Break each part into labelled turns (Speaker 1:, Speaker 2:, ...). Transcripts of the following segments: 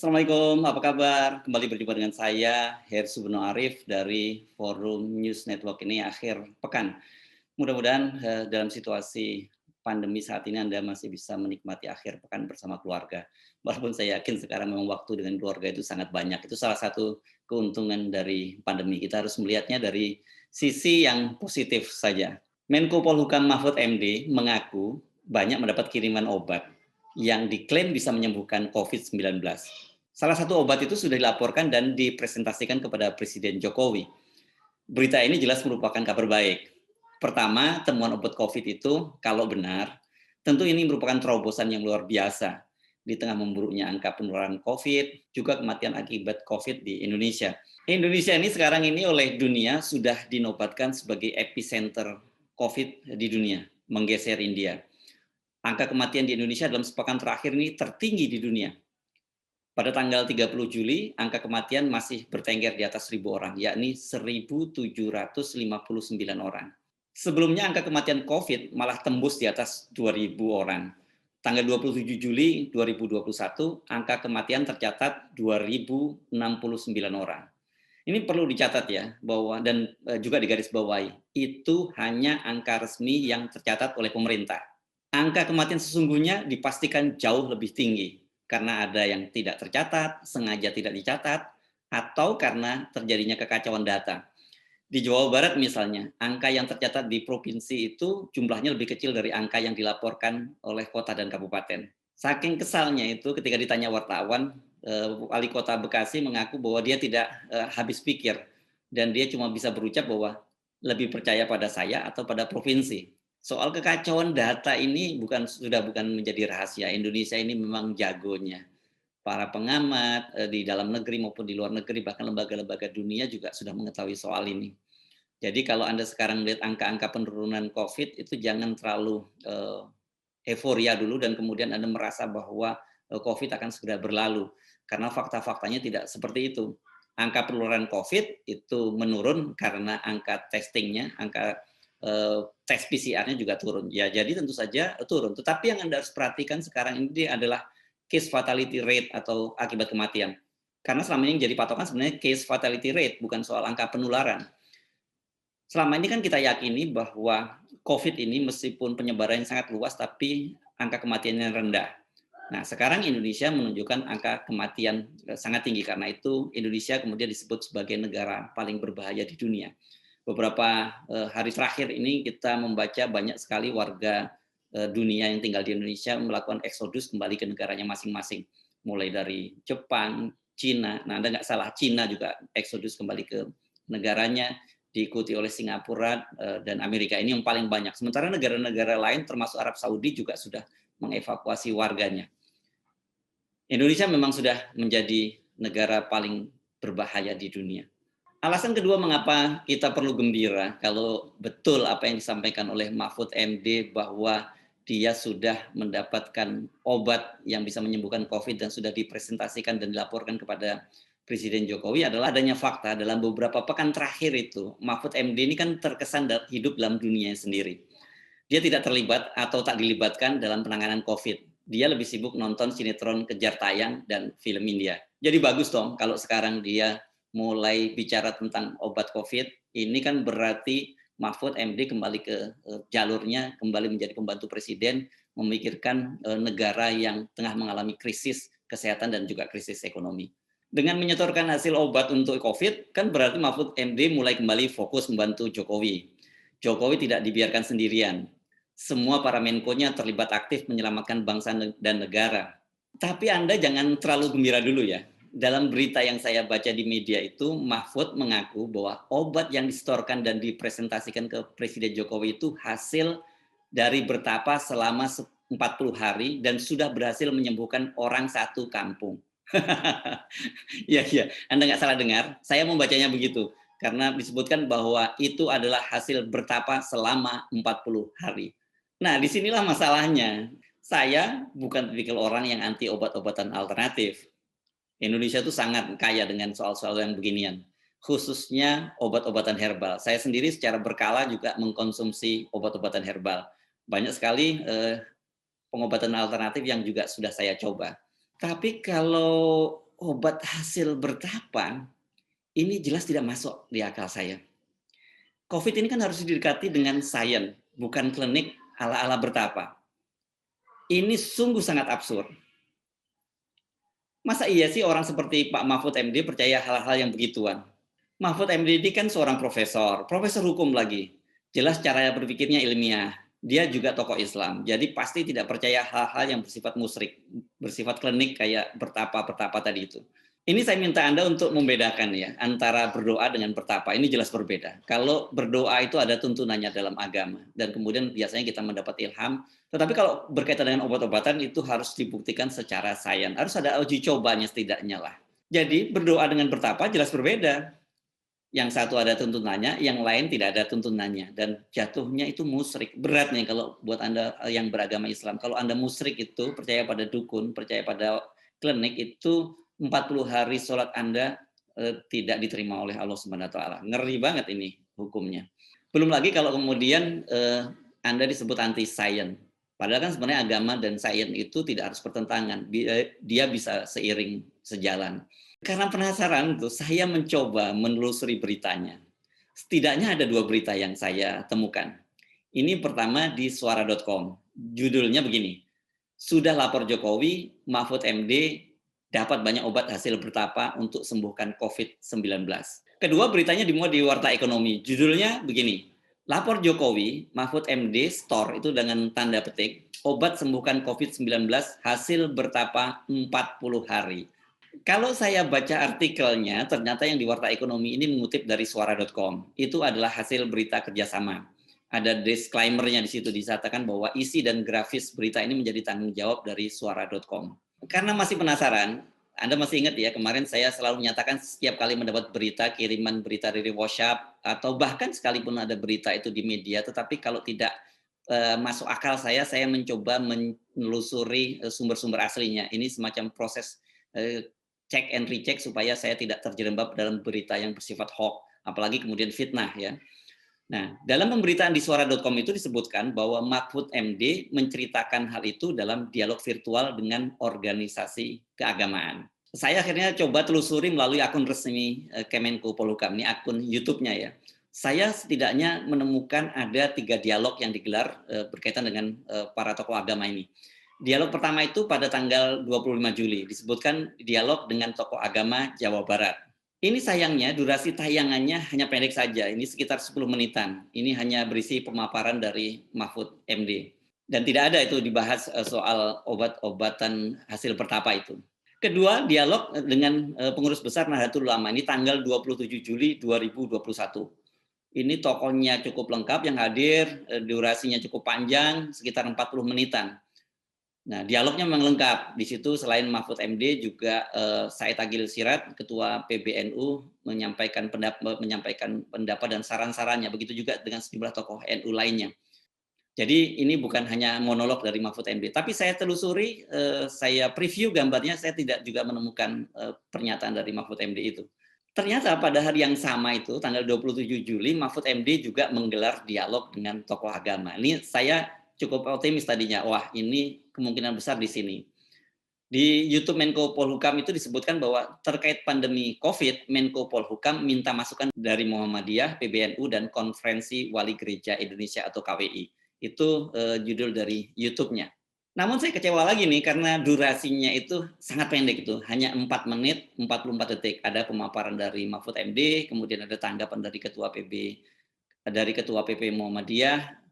Speaker 1: Assalamualaikum, apa kabar? Kembali berjumpa dengan saya, Heru Subono Arif dari Forum News Network ini akhir pekan. Mudah-mudahan dalam situasi pandemi saat ini Anda masih bisa menikmati akhir pekan bersama keluarga. Walaupun saya yakin sekarang memang waktu dengan keluarga itu sangat banyak. Itu salah satu keuntungan dari pandemi. Kita harus melihatnya dari sisi yang positif saja. Menko Polhukam Mahfud MD mengaku banyak mendapat kiriman obat yang diklaim bisa menyembuhkan COVID-19. Salah satu obat itu sudah dilaporkan dan dipresentasikan kepada Presiden Jokowi. Berita ini jelas merupakan kabar baik. Pertama, temuan obat COVID itu kalau benar, tentu ini merupakan terobosan yang luar biasa di tengah memburuknya angka penularan COVID, juga kematian akibat COVID di Indonesia. Indonesia ini sekarang ini oleh dunia sudah dinobatkan sebagai epicenter COVID di dunia, menggeser India. Angka kematian di Indonesia dalam sepekan terakhir ini tertinggi di dunia. Pada tanggal 30 Juli, angka kematian masih bertengger di atas 1.000 orang, yakni 1.759 orang. Sebelumnya angka kematian COVID malah tembus di atas 2.000 orang. Tanggal 27 Juli 2021, angka kematian tercatat 2.069 orang. Ini perlu dicatat ya, bahwa dan juga digarisbawahi, itu hanya angka resmi yang tercatat oleh pemerintah. Angka kematian sesungguhnya dipastikan jauh lebih tinggi karena ada yang tidak tercatat, sengaja tidak dicatat, atau karena terjadinya kekacauan data. Di Jawa Barat misalnya, angka yang tercatat di provinsi itu jumlahnya lebih kecil dari angka yang dilaporkan oleh kota dan kabupaten. Saking kesalnya itu ketika ditanya wartawan, Wali Kota Bekasi mengaku bahwa dia tidak habis pikir dan dia cuma bisa berucap bahwa lebih percaya pada saya atau pada provinsi. Soal kekacauan data ini sudah bukan menjadi rahasia. Indonesia ini memang jagonya. Para pengamat di dalam negeri maupun di luar negeri, bahkan lembaga-lembaga dunia juga sudah mengetahui soal ini. Jadi kalau Anda sekarang melihat angka-angka penurunan COVID itu jangan terlalu euforia dulu dan kemudian Anda merasa bahwa COVID akan segera berlalu. Karena fakta-faktanya tidak seperti itu. Angka penularan COVID itu menurun karena angka testingnya, angka tes PCR-nya juga turun. Ya, jadi tentu saja turun. Tetapi yang Anda harus perhatikan sekarang ini adalah case fatality rate atau akibat kematian. Karena selama ini yang jadi patokan sebenarnya case fatality rate, bukan soal angka penularan. Selama ini kan kita yakini bahwa COVID ini meskipun penyebarannya sangat luas, tapi angka kematiannya rendah. Nah, sekarang Indonesia menunjukkan angka kematian sangat tinggi, karena itu Indonesia kemudian disebut sebagai negara paling berbahaya di dunia. Beberapa hari terakhir ini kita membaca banyak sekali warga dunia yang tinggal di Indonesia melakukan eksodus kembali ke negaranya masing-masing. Mulai dari Jepang, Cina, nah Anda nggak salah, Cina juga eksodus kembali ke negaranya, diikuti oleh Singapura dan Amerika. Ini yang paling banyak. Sementara negara-negara lain termasuk Arab Saudi juga sudah mengevakuasi warganya. Indonesia memang sudah menjadi negara paling berbahaya di dunia. Alasan kedua mengapa kita perlu gembira kalau betul apa yang disampaikan oleh Mahfud MD bahwa dia sudah mendapatkan obat yang bisa menyembuhkan COVID dan sudah dipresentasikan dan dilaporkan kepada Presiden Jokowi adalah adanya fakta dalam beberapa pekan terakhir itu. Mahfud MD ini kan terkesan hidup dalam dunianya sendiri. Dia tidak terlibat atau tak dilibatkan dalam penanganan COVID. Dia lebih sibuk nonton sinetron kejar tayang dan film India. Jadi bagus dong kalau sekarang dia mulai bicara tentang obat COVID. Ini kan berarti Mahfud MD kembali ke jalurnya, kembali menjadi pembantu presiden, memikirkan negara yang tengah mengalami krisis kesehatan dan juga krisis ekonomi. Dengan menyetorkan hasil obat untuk COVID, kan berarti Mahfud MD mulai kembali fokus membantu Jokowi. Jokowi tidak dibiarkan sendirian. Semua para menko-nya terlibat aktif menyelamatkan bangsa dan negara. Tapi Anda jangan terlalu gembira dulu ya. Dalam berita yang saya baca di media itu, Mahfud mengaku bahwa obat yang disetorkan dan dipresentasikan ke Presiden Jokowi itu hasil dari bertapa selama 40 hari dan sudah berhasil menyembuhkan orang satu kampung. Iya, iya. Anda nggak salah dengar. Saya membacanya begitu. Karena disebutkan bahwa itu adalah hasil bertapa selama 40 hari. Nah, disinilah masalahnya. Saya bukan tipikal orang yang anti obat-obatan alternatif. Indonesia itu sangat kaya dengan soal-soal yang beginian. Khususnya obat-obatan herbal. Saya sendiri secara berkala juga mengkonsumsi obat-obatan herbal. Banyak sekali pengobatan alternatif yang juga sudah saya coba. Tapi kalau obat hasil bertahap, ini jelas tidak masuk di akal saya. COVID ini kan harus didekati dengan sains, bukan klinik ala-ala bertapa. Ini sungguh sangat absurd. Masa iya sih orang seperti Pak Mahfud MD percaya hal-hal yang begituan? Mahfud MD ini kan seorang profesor hukum lagi. Jelas cara berpikirnya ilmiah. Dia juga tokoh Islam, jadi pasti tidak percaya hal-hal yang bersifat musyrik, bersifat klinik kayak bertapa tadi itu. Ini saya minta Anda untuk membedakan ya, antara berdoa dengan bertapa, ini jelas berbeda. Kalau berdoa itu ada tuntunannya dalam agama, dan kemudian biasanya kita mendapat ilham, tetapi kalau berkaitan dengan obat-obatan itu harus dibuktikan secara sains, harus ada uji cobanya setidaknya lah. Jadi berdoa dengan bertapa jelas berbeda. Yang satu ada tuntunannya, yang lain tidak ada tuntunannya, dan jatuhnya itu musyrik. Berat nih kalau buat Anda yang beragama Islam. Kalau Anda musyrik itu, percaya pada dukun, percaya pada klinik, itu 40 hari sholat Anda tidak diterima oleh Allah Subhanahu wa taala. Ngeri banget ini hukumnya. Belum lagi kalau kemudian Anda disebut anti sains. Padahal kan sebenarnya agama dan sains itu tidak harus bertentangan. Dia bisa seiring sejalan. Karena penasaran tuh, saya mencoba menelusuri beritanya. Setidaknya ada 2 berita yang saya temukan. Ini pertama di suara.com. Judulnya begini, sudah lapor Jokowi, Mahfud MD dapat banyak obat hasil bertapa untuk sembuhkan COVID-19. Kedua, beritanya dimuat di Warta Ekonomi. Judulnya begini, lapor Jokowi, Mahfud MD store itu dengan tanda petik, obat sembuhkan COVID-19 hasil bertapa 40 hari. Kalau saya baca artikelnya, ternyata yang di Warta Ekonomi ini mengutip dari suara.com. Itu adalah hasil berita kerjasama. Ada disclaimer-nya di situ, disatakan bahwa isi dan grafis berita ini menjadi tanggung jawab dari suara.com. Karena masih penasaran, Anda masih ingat ya, kemarin saya selalu menyatakan setiap kali mendapat berita, kiriman berita dari WhatsApp, atau bahkan sekalipun ada berita itu di media, tetapi kalau tidak masuk akal saya mencoba menelusuri sumber-sumber aslinya. Ini semacam proses check and recheck supaya saya tidak terjerembab dalam berita yang bersifat hoax, apalagi kemudian fitnah ya. Nah, dalam pemberitaan di suara.com itu disebutkan bahwa Mahfud MD menceritakan hal itu dalam dialog virtual dengan organisasi keagamaan. Saya akhirnya coba telusuri melalui akun resmi Kemenko Polhukam, ini akun YouTube-nya ya. Saya setidaknya menemukan ada 3 dialog yang digelar berkaitan dengan para tokoh agama ini. Dialog pertama itu pada tanggal 25 Juli, disebutkan dialog dengan tokoh agama Jawa Barat. Ini sayangnya durasi tayangannya hanya pendek saja, ini sekitar 10 menitan. Ini hanya berisi pemaparan dari Mahfud MD. Dan tidak ada itu dibahas soal obat-obatan hasil bertapa itu. Kedua, dialog dengan pengurus besar Nahdlatul Ulama, ini tanggal 27 Juli 2021. Ini tokohnya cukup lengkap yang hadir, durasinya cukup panjang, sekitar 40 menitan. Nah, dialognya memang lengkap. Di situ selain Mahfud MD juga Said Agil Siraj, Ketua PBNU, menyampaikan pendapat dan saran-sarannya. Begitu juga dengan sejumlah tokoh NU lainnya. Jadi ini bukan hanya monolog dari Mahfud MD, tapi saya telusuri, saya preview gambarnya, saya tidak juga menemukan pernyataan dari Mahfud MD itu. Ternyata pada hari yang sama itu, tanggal 27 Juli, Mahfud MD juga menggelar dialog dengan tokoh agama. Ini saya cukup optimis tadinya, wah ini kemungkinan besar di sini. Di YouTube Menko Polhukam itu disebutkan bahwa terkait pandemi COVID, Menko Polhukam minta masukan dari Muhammadiyah, PBNU, dan Konferensi Wali Gereja Indonesia atau KWI. Itu judul dari YouTube-nya. Namun saya kecewa lagi nih karena durasinya itu sangat pendek itu, hanya 4 menit 44 detik. Ada pemaparan dari Mahfud MD, kemudian ada tanggapan dari Ketua PP Muhammadiyah,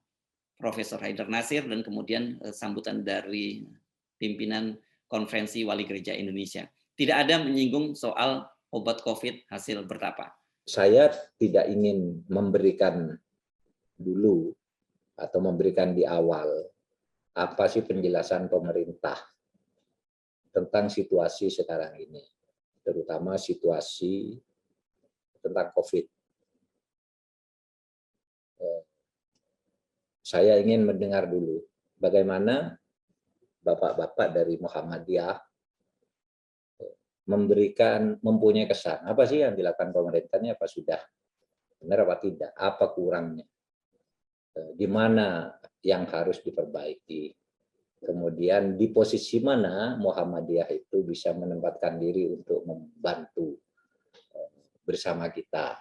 Speaker 1: Profesor Haidar Nasir, dan kemudian sambutan dari pimpinan Konferensi Wali Gereja Indonesia. Tidak ada menyinggung soal obat COVID hasil bertapa.
Speaker 2: Saya tidak ingin memberikan dulu atau memberikan di awal apa sih penjelasan pemerintah tentang situasi sekarang ini, terutama situasi tentang COVID. Saya ingin mendengar dulu bagaimana bapak-bapak dari Muhammadiyah mempunyai kesan apa sih yang dilakukan pemerintahnya, apa sudah benar apa tidak, apa kurangnya, di mana yang harus diperbaiki, kemudian di posisi mana Muhammadiyah itu bisa menempatkan diri untuk membantu bersama kita,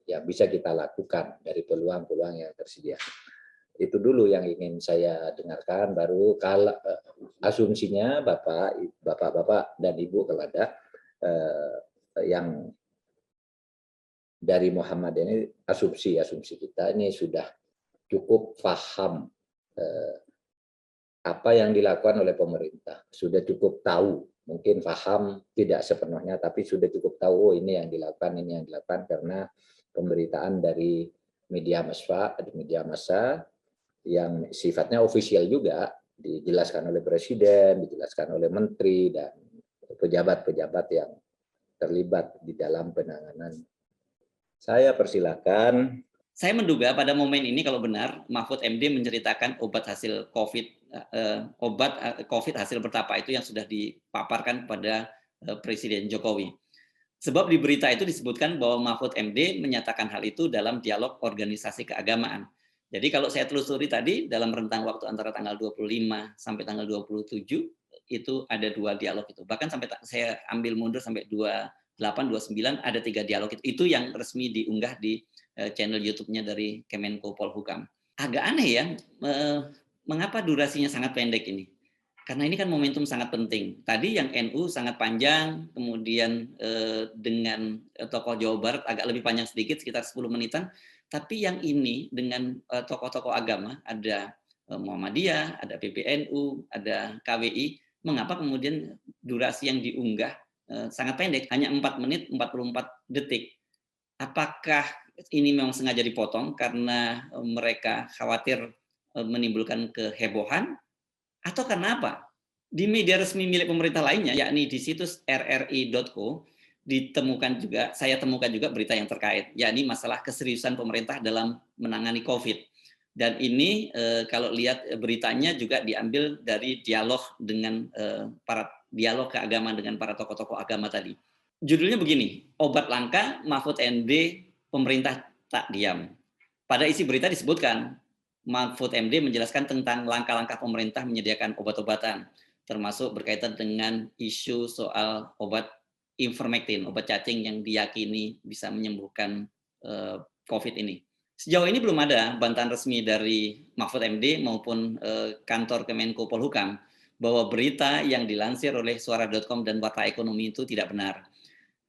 Speaker 2: yang bisa kita lakukan dari peluang-peluang yang tersedia. Itu dulu yang ingin saya dengarkan, baru kalau asumsinya Bapak dan Ibu kalau ada yang dari Muhammadiyah ini, asumsi kita ini sudah cukup paham apa yang dilakukan oleh pemerintah, sudah cukup tahu, mungkin paham tidak sepenuhnya, tapi sudah cukup tahu, oh ini yang dilakukan karena pemberitaan dari media massa yang sifatnya ofisial juga, dijelaskan oleh presiden, dijelaskan oleh menteri dan pejabat-pejabat yang terlibat di dalam penanganan. Saya persilakan.
Speaker 1: Saya menduga pada momen ini kalau benar Mahfud MD menceritakan obat hasil COVID hasil bertapa itu yang sudah dipaparkan pada Presiden Jokowi. Sebab di berita itu disebutkan bahwa Mahfud MD menyatakan hal itu dalam dialog organisasi keagamaan. Jadi kalau saya telusuri tadi dalam rentang waktu antara tanggal 25 sampai tanggal 27 itu ada 2 dialog itu. Bahkan sampai saya ambil mundur sampai 28, 29 ada 3 dialog itu. Itu yang resmi diunggah di channel YouTube-nya dari Kemenko Polhukam. Agak aneh ya, mengapa durasinya sangat pendek ini? Karena ini kan momentum sangat penting. Tadi yang NU sangat panjang, kemudian dengan tokoh Jawa Barat agak lebih panjang sedikit, sekitar 10 menitan. Tapi yang ini dengan tokoh-tokoh agama, ada Muhammadiyah, ada PBNU, ada KWI, mengapa kemudian durasi yang diunggah sangat pendek, hanya 4 menit 44 detik. Apakah ini memang sengaja dipotong karena mereka khawatir menimbulkan kehebohan, atau karena apa? Di media resmi milik pemerintah lainnya, yakni di situs rri.co, saya temukan juga berita yang terkait, yakni masalah keseriusan pemerintah dalam menangani COVID. Dan ini kalau lihat beritanya juga diambil dari dialog keagamaan dengan para tokoh-tokoh agama tadi. Judulnya begini, obat langka, Mahfud MD, pemerintah tak diam. Pada isi berita disebutkan, Mahfud MD menjelaskan tentang langkah-langkah pemerintah menyediakan obat-obatan, termasuk berkaitan dengan isu soal obat ivermectin, obat cacing yang diyakini bisa menyembuhkan COVID ini. Sejauh ini belum ada bantahan resmi dari Mahfud MD maupun kantor Kemenko Polhukam bahwa berita yang dilansir oleh suara.com dan Warta Ekonomi itu tidak benar.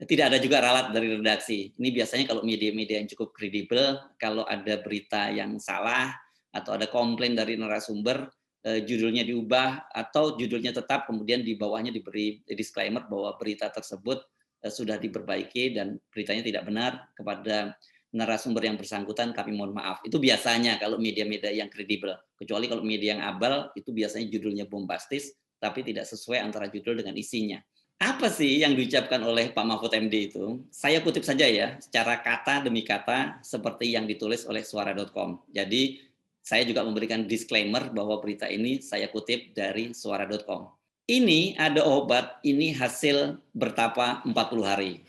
Speaker 1: Tidak ada juga ralat dari redaksi. Ini biasanya kalau media-media yang cukup kredibel, kalau ada berita yang salah atau ada komplain dari narasumber, judulnya diubah atau judulnya tetap, kemudian di bawahnya diberi disclaimer bahwa berita tersebut sudah diperbaiki dan beritanya tidak benar, kepada narasumber yang bersangkutan kami mohon maaf. Itu biasanya kalau media-media yang kredibel. Kecuali kalau media yang abal, itu biasanya judulnya bombastis, tapi tidak sesuai antara judul dengan isinya. Apa sih yang diucapkan oleh Pak Mahfud MD itu? Saya kutip saja ya, secara kata demi kata seperti yang ditulis oleh suara.com. Jadi saya juga memberikan disclaimer bahwa berita ini saya kutip dari suara.com. Ini ada obat, ini hasil bertapa 40 hari.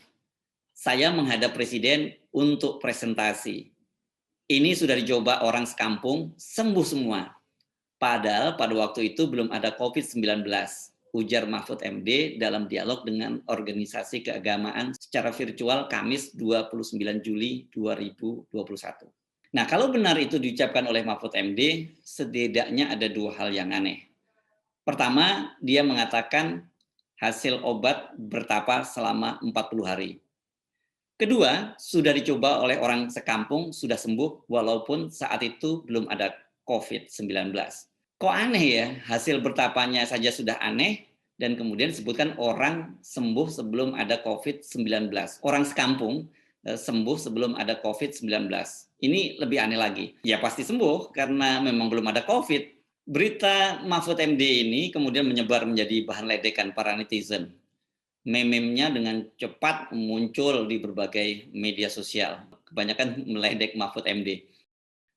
Speaker 1: Saya menghadap Presiden untuk presentasi. Ini sudah dicoba orang sekampung, sembuh semua. Padahal pada waktu itu belum ada COVID-19. Ujar Mahfud MD dalam dialog dengan organisasi keagamaan secara virtual Kamis 29 Juli 2021. Nah, kalau benar itu diucapkan oleh Mahfud MD, setidaknya ada 2 hal yang aneh. Pertama, dia mengatakan hasil obat bertapa selama 40 hari. Kedua, sudah dicoba oleh orang sekampung, sudah sembuh walaupun saat itu belum ada COVID-19. Kok aneh ya, hasil bertapanya saja sudah aneh, dan kemudian disebutkan orang sembuh sebelum ada COVID-19. Orang sekampung sembuh sebelum ada COVID-19. Ini lebih aneh lagi. Ya pasti sembuh karena memang belum ada COVID. Berita Mahfud MD ini kemudian menyebar menjadi bahan ledekan para netizen. Meme-nya dengan cepat muncul di berbagai media sosial. Kebanyakan meledek Mahfud MD.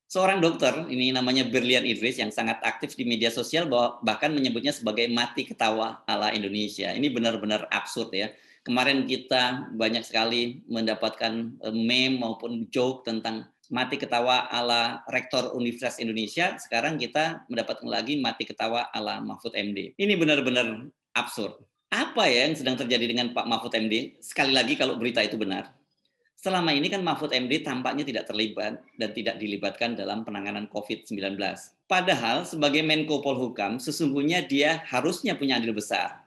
Speaker 1: Seorang dokter, ini namanya Berlian Idris, yang sangat aktif di media sosial, bahkan menyebutnya sebagai mati ketawa ala Indonesia. Ini benar-benar absurd ya. Kemarin kita banyak sekali mendapatkan meme maupun joke tentang mati ketawa ala Rektor Universitas Indonesia, sekarang kita mendapatkan lagi mati ketawa ala Mahfud MD. Ini benar-benar absurd. Apa ya yang sedang terjadi dengan Pak Mahfud MD? Sekali lagi kalau berita itu benar. Selama ini kan Mahfud MD tampaknya tidak terlibat dan tidak dilibatkan dalam penanganan COVID-19. Padahal sebagai Menko Polhukam, sesungguhnya dia harusnya punya andil besar.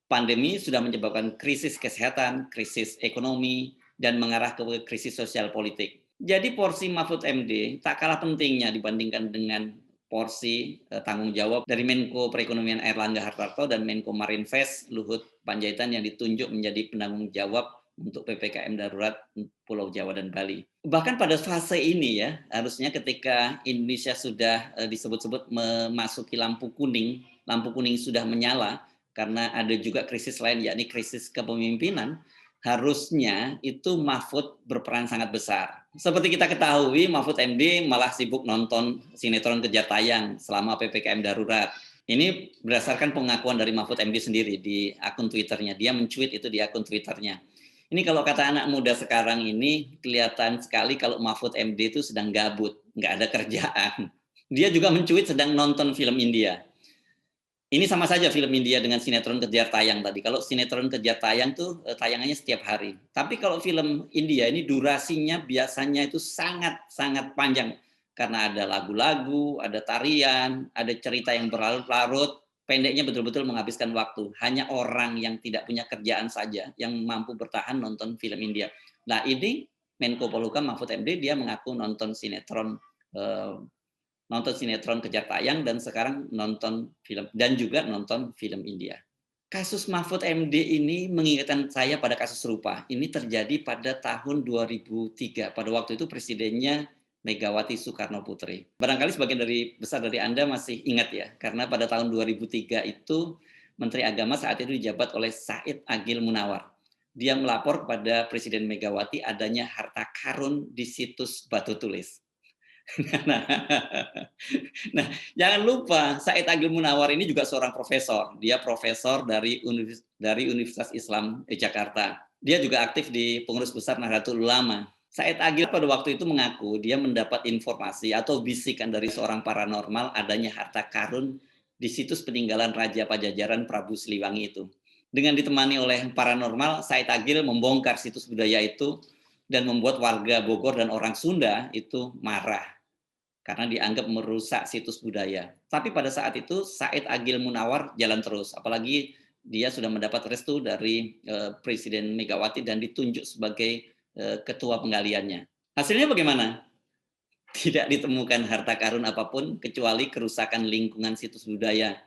Speaker 1: Pandemi sudah menyebabkan krisis kesehatan, krisis ekonomi, dan mengarah ke krisis sosial politik. Jadi porsi Mahfud MD tak kalah pentingnya dibandingkan dengan porsi tanggung jawab dari Menko Perekonomian Airlangga Hartarto dan Menko Marinvest Luhut Panjaitan yang ditunjuk menjadi penanggung jawab untuk PPKM darurat Pulau Jawa dan Bali. Bahkan pada fase ini ya, harusnya ketika Indonesia sudah disebut-sebut memasuki lampu kuning sudah menyala, karena ada juga krisis lain, yakni krisis kepemimpinan, harusnya itu Mahfud berperan sangat besar. Seperti kita ketahui, Mahfud MD malah sibuk nonton sinetron kejar tayang selama PPKM darurat. Ini berdasarkan pengakuan dari Mahfud MD sendiri di akun Twitternya. Dia mencuit itu di akun Twitternya. Ini kalau kata anak muda sekarang ini, kelihatan sekali kalau Mahfud MD itu sedang gabut, nggak ada kerjaan. Dia juga mencuit sedang nonton film India. Ini sama saja film India dengan sinetron kejar tayang tadi. Kalau sinetron kejar tayang tuh tayangannya setiap hari. Tapi kalau film India ini durasinya biasanya itu sangat panjang. Karena ada lagu-lagu, ada tarian, ada cerita yang berlarut-larut. Pendeknya betul-betul menghabiskan waktu. Hanya orang yang tidak punya kerjaan saja yang mampu bertahan nonton film India. Nah ini Menko Polhukam Mahfud MD dia mengaku nonton sinetron kejar tayang dan sekarang nonton film dan juga nonton film India. Kasus Mahfud MD ini mengingatkan saya pada kasus serupa. Ini terjadi pada tahun 2003. Pada waktu itu presidennya Megawati Soekarno Putri. Barangkali sebagian besar dari Anda masih ingat ya, karena pada tahun 2003 itu Menteri Agama saat itu dijabat oleh Said Agil Munawar. Dia melapor kepada Presiden Megawati adanya harta karun di situs Batu Tulis. Nah, nah, jangan lupa Said Agil Munawar ini juga seorang profesor. Dia profesor dari Universitas Islam Jakarta. Dia juga aktif di pengurus besar Nahdlatul Ulama. Said Agil pada waktu itu mengaku dia mendapat informasi atau bisikan dari seorang paranormal adanya harta karun di situs peninggalan Raja Pajajaran Prabu Siliwangi itu. Dengan ditemani oleh paranormal, Said Agil membongkar situs budaya itu dan membuat warga Bogor dan orang Sunda itu marah karena dianggap merusak situs budaya. Tapi pada saat itu Said Agil Munawar jalan terus, apalagi dia sudah mendapat restu dari Presiden Megawati dan ditunjuk sebagai ketua penggaliannya. Hasilnya bagaimana? Tidak ditemukan harta karun apapun kecuali kerusakan lingkungan situs budaya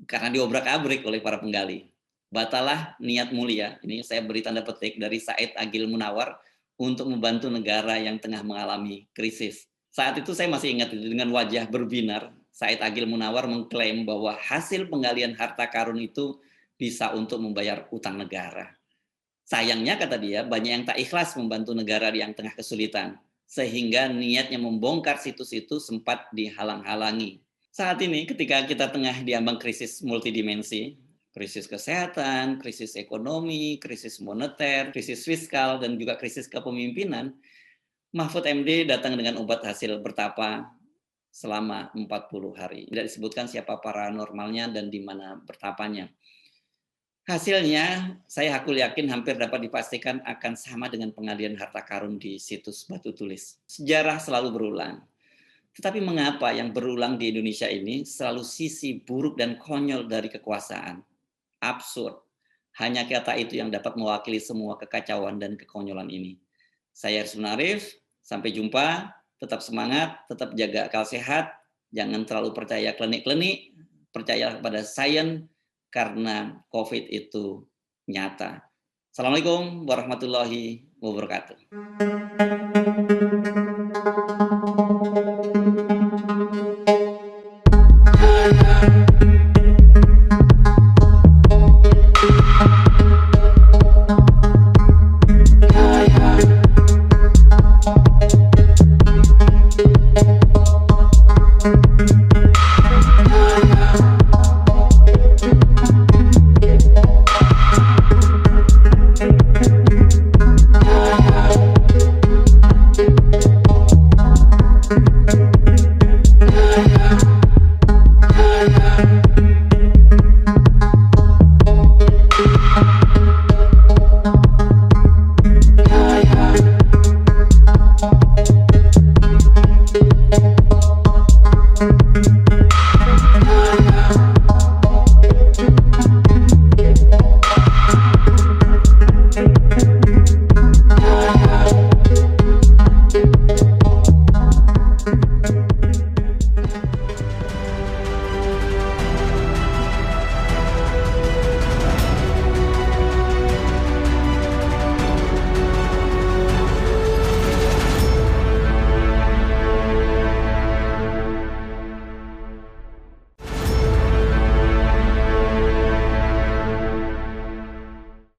Speaker 1: karena diobrak-abrik oleh para penggali. Batalah niat mulia, ini saya beri tanda petik dari Said Agil Munawar untuk membantu negara yang tengah mengalami krisis. Saat itu saya masih ingat dengan wajah berbinar, Said Agil Munawar mengklaim bahwa hasil penggalian harta karun itu bisa untuk membayar utang negara. Sayangnya kata dia, banyak yang tak ikhlas membantu negara yang tengah kesulitan, sehingga niatnya membongkar situs itu sempat dihalang-halangi. Saat ini ketika kita tengah diambang krisis multidimensi, krisis kesehatan, krisis ekonomi, krisis moneter, krisis fiskal, dan juga krisis kepemimpinan, Mahfud MD datang dengan obat hasil bertapa selama 40 hari. Tidak disebutkan siapa paranormalnya dan di mana bertapanya. Hasilnya, saya yakin hampir dapat dipastikan akan sama dengan pengalian harta karun di situs Batu Tulis. Sejarah selalu berulang. Tetapi mengapa yang berulang di Indonesia ini selalu sisi buruk dan konyol dari kekuasaan? Absurd. Hanya kata itu yang dapat mewakili semua kekacauan dan kekonyolan ini. Saya Arsun Arif, sampai jumpa, tetap semangat, tetap jaga akal sehat, jangan terlalu percaya klinik-klinik, percaya pada sains, karena COVID itu nyata. Assalamualaikum warahmatullahi wabarakatuh.